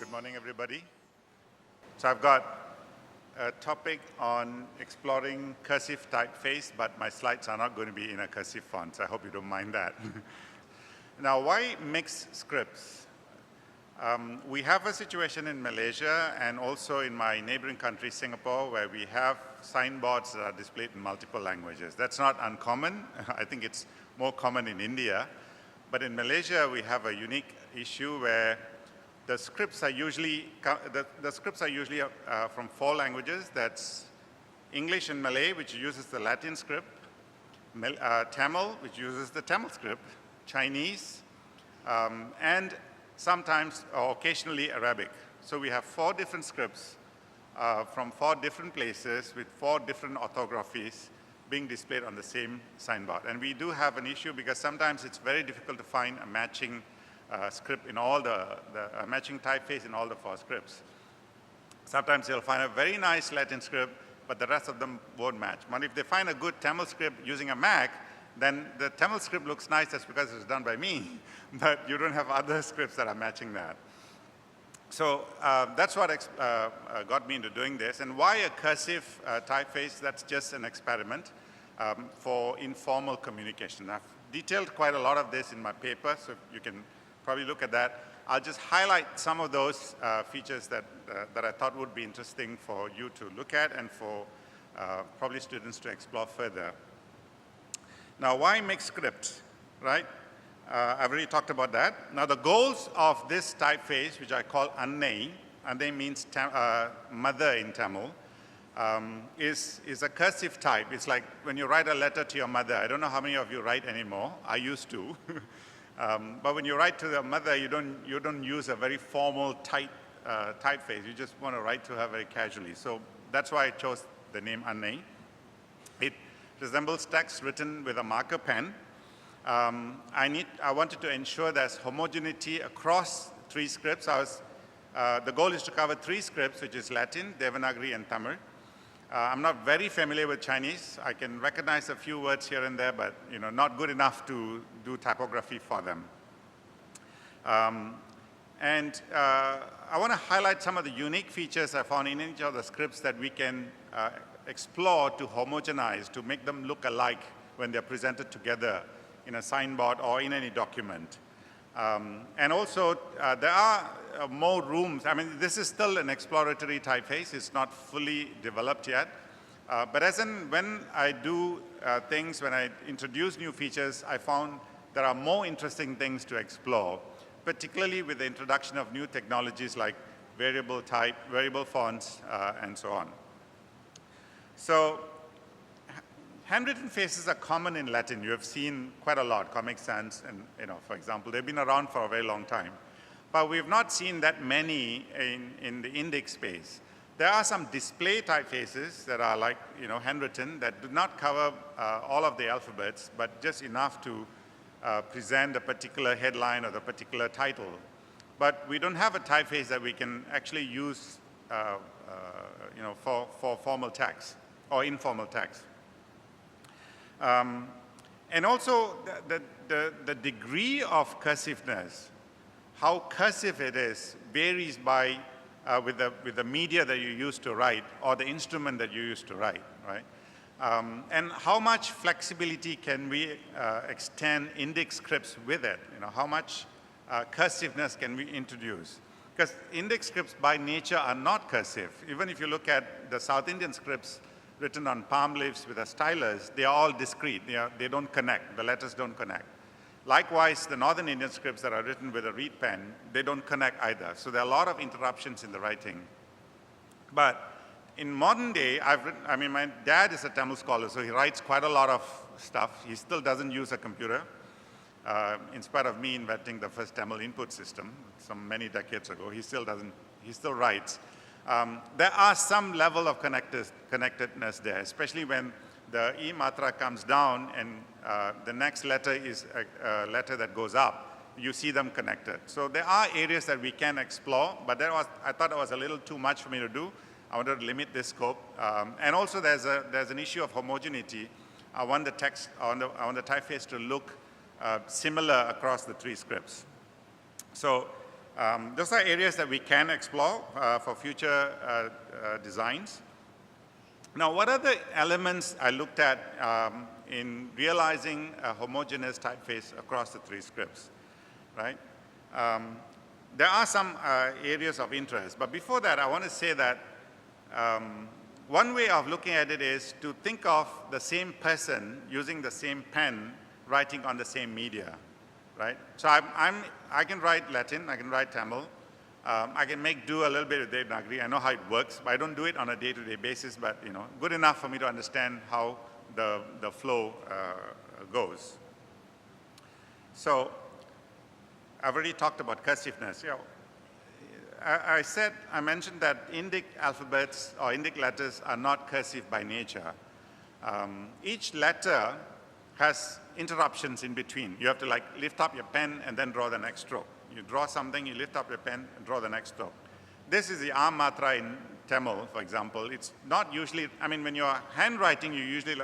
Good morning, everybody. So I've got a topic on exploring cursive typeface, but my slides are not going to be in a cursive font, so I hope you don't mind that. Now, why mixed scripts? We have a situation in Malaysia and also in my neighboring country, Singapore, where we have signboards that are displayed in multiple languages. That's not uncommon. I think it's more common in India. But in Malaysia, we have a unique issue where the scripts are usually from four languages. That's English and Malay, which uses the Latin script, Tamil, which uses the Tamil script, Chinese, and sometimes or occasionally Arabic. So we have four different scripts from four different places with four different orthographies being displayed on the same signboard. And we do have an issue because sometimes it's very difficult to find a matching script in all the matching typeface in all the four scripts. Sometimes you'll find a very nice Latin script, but the rest of them won't match. But if they find a good Tamil script using a Mac, then the Tamil script looks nice just because it's done by me, but you don't have other scripts that are matching that. So that's what got me into doing this. And why a cursive typeface? That's just an experiment for informal communication. I've detailed quite a lot of this in my paper, so you can probably look at that. I'll just highlight some of those features that I thought would be interesting for you to look at and for probably students to explore further. Now, why mixed script, right? I've already talked about that. Now, the goals of this typeface, which I call Annai, Annai means mother in Tamil, is a cursive type. It's like when you write a letter to your mother. I don't know how many of you write anymore. I used to. But when you write to the mother, you don't use a very formal, tight typeface. You just want to write to her very casually. So that's why I chose the name Annai. It resembles text written with a marker pen. I wanted to ensure there's homogeneity across three scripts. The goal is to cover three scripts, which is Latin, Devanagari, and Tamil. I'm not very familiar with Chinese. I can recognize a few words here and there, but not good enough to do typography for them. I want to highlight some of the unique features I found in each of the scripts that we can explore to homogenize, to make them look alike when they're presented together in a signboard or in any document. And also, there are more rooms. I mean, this is still an exploratory typeface. It's not fully developed yet. But when I do things, when I introduce new features, I found there are more interesting things to explore, particularly with the introduction of new technologies like variable type, variable fonts, and so on. So, handwritten faces are common in Latin. You have seen quite a lot, Comic Sans, and for example, they've been around for a very long time. But we've not seen that many in the Indic space. There are some display typefaces that are like handwritten that do not cover all of the alphabets, but just enough to present a particular headline or the particular title. But we don't have a typeface that we can actually use for formal text or informal text. And also the degree of cursiveness, how cursive it is, varies by with the media that you use to write or the instrument that you use to write, right? And how much flexibility can we extend Indic scripts with it? How much cursiveness can we introduce? Because Indic scripts by nature are not cursive. Even if you look at the South Indian scripts written on palm leaves with a stylus, they are all discrete. They don't connect. The letters don't connect. Likewise, the Northern Indian scripts that are written with a reed pen, they don't connect either. So there are a lot of interruptions in the writing. But in modern day, my dad is a Tamil scholar, so he writes quite a lot of stuff. He still doesn't use a computer, in spite of me inventing the first Tamil input system many decades ago. He still writes. There are some level of connectedness there, especially when the E matra comes down and the next letter is a letter that goes up. You see them connected. So there are areas that we can explore, but I thought it was a little too much for me to do. I wanted to limit this scope. And also there's an issue of homogeneity. I want the text, I want the typeface to look similar across the three scripts. So Those are areas that we can explore for future designs. Now, what are the elements I looked at in realizing a homogeneous typeface across the 3 scripts, right? There are some areas of interest, but before that, I want to say that one way of looking at it is to think of the same person using the same pen writing on the same media, right? So I can write Latin, I can write Tamil, I can make do a little bit of Devanagari. I know how it works, but I don't do it on a day-to-day basis, but good enough for me to understand how the flow goes. So I've already talked about cursiveness. I mentioned that Indic alphabets or Indic letters are not cursive by nature. Each letter has interruptions in between. You have to lift up your pen and then draw the next stroke. You draw something, you lift up your pen and draw the next stroke. This is the A matra in Tamil, for example. It's not usually, when you're handwriting, you usually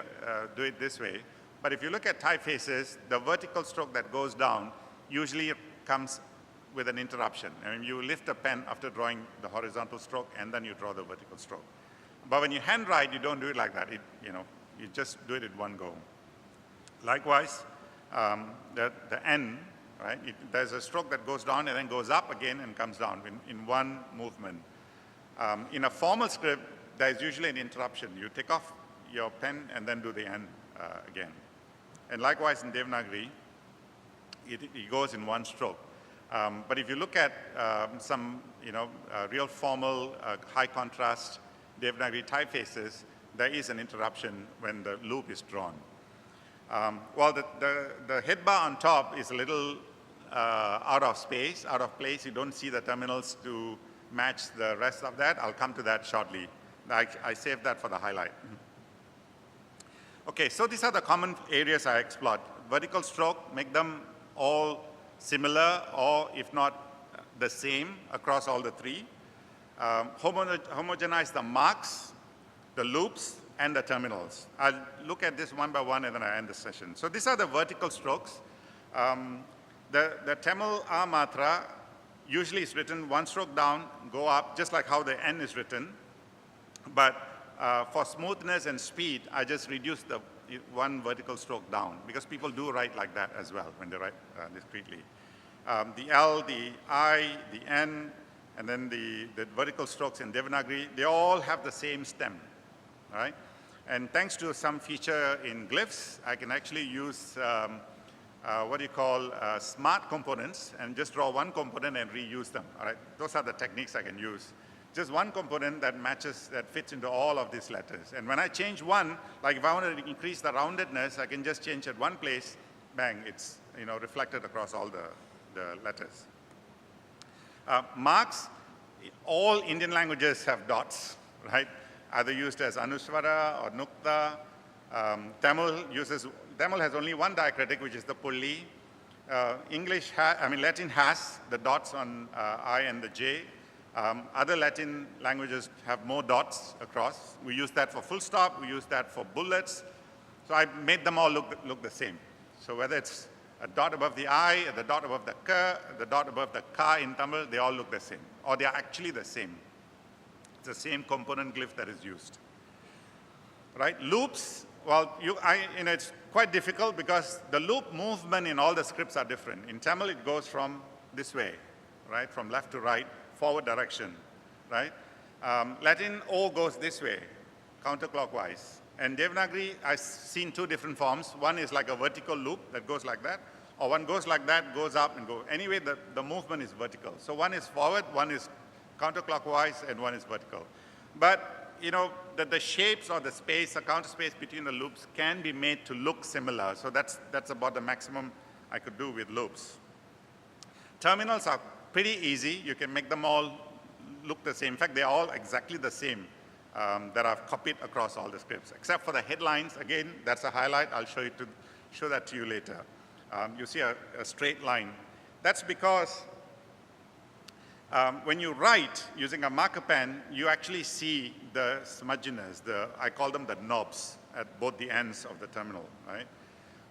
do it this way. But if you look at typefaces, the vertical stroke that goes down usually comes with an interruption. You lift a pen after drawing the horizontal stroke and then you draw the vertical stroke. But when you handwrite, you don't do it like that. You just do it in one go. Likewise, the N, right? There's a stroke that goes down and then goes up again and comes down in one movement. In a formal script, there's usually an interruption. You take off your pen and then do the N again. And likewise in Devanagari, it goes in one stroke. But if you look at some real formal, high contrast Devanagari typefaces, there is an interruption when the loop is drawn. Well, the head bar on top is a little out of place. You don't see the terminals to match the rest of that. I'll come to that shortly. I saved that for the highlight. Okay, so these are the common areas I explored. Vertical stroke, make them all similar or if not the same across all the 3. Homogenize the marks, the loops, and the terminals. I'll look at this one by one and then I end the session. So these are the vertical strokes. The Tamil A matra usually is written one stroke down, go up, just like how the N is written. But for smoothness and speed, I just reduce the one vertical stroke down because people do write like that as well when they write discretely. The L, the I, the N, and then the vertical strokes in Devanagari, they all have the same stem, right? And thanks to some feature in glyphs, I can actually use what do you call smart components and just draw one component and reuse them, all right? Those are the techniques I can use. Just one component that matches, that fits into all of these letters. And when I change one, like if I want to increase the roundedness, I can just change at one place, bang, it's reflected across all the letters. Marks, all Indian languages have dots, right? Either used as Anuswara or Nukta. Tamil has only one diacritic, which is the Pulli. Latin has the dots on I and the J. Other Latin languages have more dots across. We use that for full stop, we use that for bullets. So I made them all look the same. So whether it's a dot above the I, the dot above the K, the dot above the Ka in Tamil, they all look the same, or they are actually the same. It's the same component glyph that is used. Right? Loops, well, it's quite difficult because the loop movement in all the scripts are different. In Tamil, it goes from this way, right? From left to right, forward direction, right? Latin, O goes this way, counterclockwise. And Devanagari, I've seen 2 different forms. One is like a vertical loop that goes like that, or one goes like that, goes up and goes. Anyway, the movement is vertical. So one is forward, one is counterclockwise, and one is vertical. But, the shapes or the space, the counter space between the loops can be made to look similar. So that's about the maximum I could do with loops. Terminals are pretty easy. You can make them all look the same. In fact, they're all exactly the same that I've copied across all the scripts, except for the headlines. Again, that's a highlight. I'll show that to you later. You see a straight line. That's because when you write using a marker pen, you actually see the smudginess. I call them the knobs at both the ends of the terminal, right?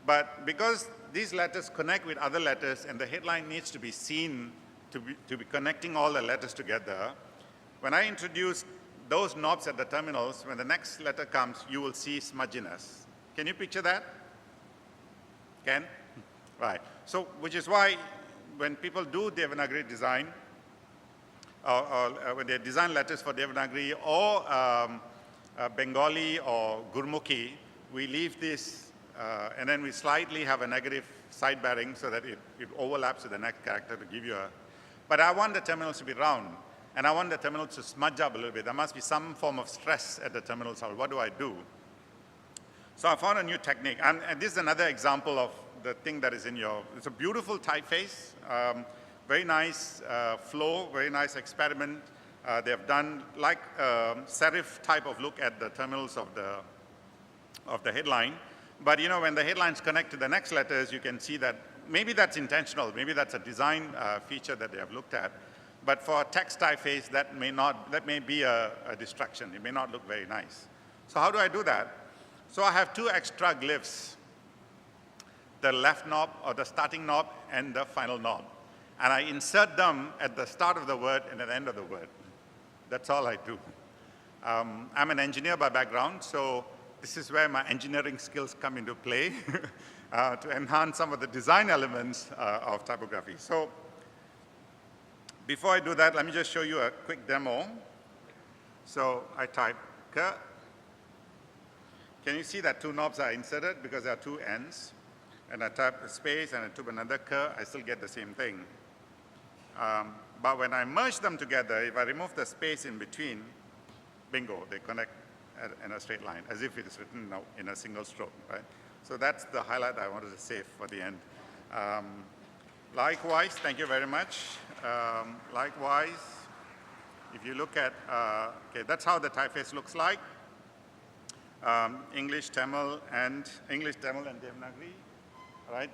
But because these letters connect with other letters and the headline needs to be seen to be connecting all the letters together. When I introduce those knobs at the terminals, when the next letter comes, you will see smudginess. Can you picture that? Can? Right. So, which is why when people do Devanagari design, or when they design letters for Devanagari or Bengali or Gurmukhi, we leave this, and then we slightly have a negative side bearing so that it overlaps with the next character to give you a, but I want the terminals to be round, and I want the terminals to smudge up a little bit. There must be some form of stress at the terminals. What do I do? So I found a new technique, and this is another example of the thing that is in your, it's a beautiful typeface, very nice flow, very nice experiment. They have done like a serif type of look at the terminals of the headline. But you know, when the headlines connect to the next letters, you can see that maybe that's intentional, maybe that's a design feature that they have looked at. But for a text typeface, that may be a distraction. It may not look very nice. So how do I do that? So I have two extra glyphs, the left knob or the starting knob and the final knob. And I insert them at the start of the word and at the end of the word. That's all I do. I'm an engineer by background, so this is where my engineering skills come into play to enhance some of the design elements of typography. So before I do that, let me just show you a quick demo. So I type K. Can you see that two knobs are inserted because there are two ends? And I type a space and I type another K, I still get the same thing. But when I merge them together, if I remove the space in between, bingo, they connect in a straight line, as if it is written in a single stroke, right? So that's the highlight I wanted to save for the end. Likewise, thank you very much. Likewise, if you look at, okay, that's how the typeface looks like. English, Tamil, and Devanagari. Right?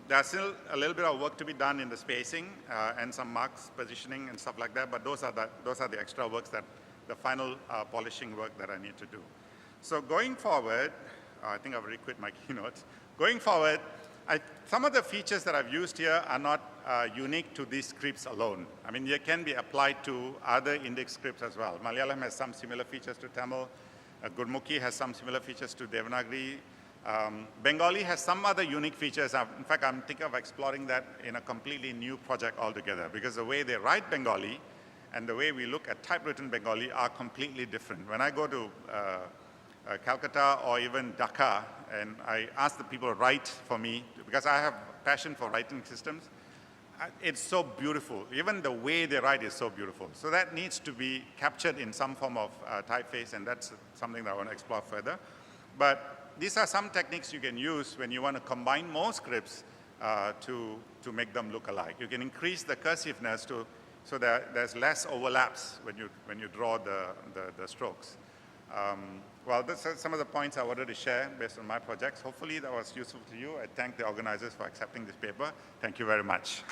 There's still a little bit of work to be done in the spacing and some marks positioning and stuff like that, but those are the extra works that the final polishing work that I need to do. So going forward, I think I've already quit my keynotes. Going forward, some of the features that I've used here are not unique to these scripts alone. I mean, they can be applied to other Indic scripts as well. Malayalam has some similar features to Tamil. Gurmukhi has some similar features to Devanagari. Bengali has some other unique features. In fact, I'm thinking of exploring that in a completely new project altogether, because the way they write Bengali and the way we look at typewritten Bengali are completely different. When I go to Calcutta or even Dhaka, and I ask the people to write for me, because I have passion for writing systems, it's so beautiful. Even the way they write is so beautiful. So that needs to be captured in some form of typeface, and that's something that I want to explore further. But these are some techniques you can use when you want to combine more scripts to make them look alike. You can increase the cursiveness so that there's less overlaps when you draw the strokes. Well, these are some of the points I wanted to share based on my projects. Hopefully that was useful to you. I thank the organizers for accepting this paper. Thank you very much.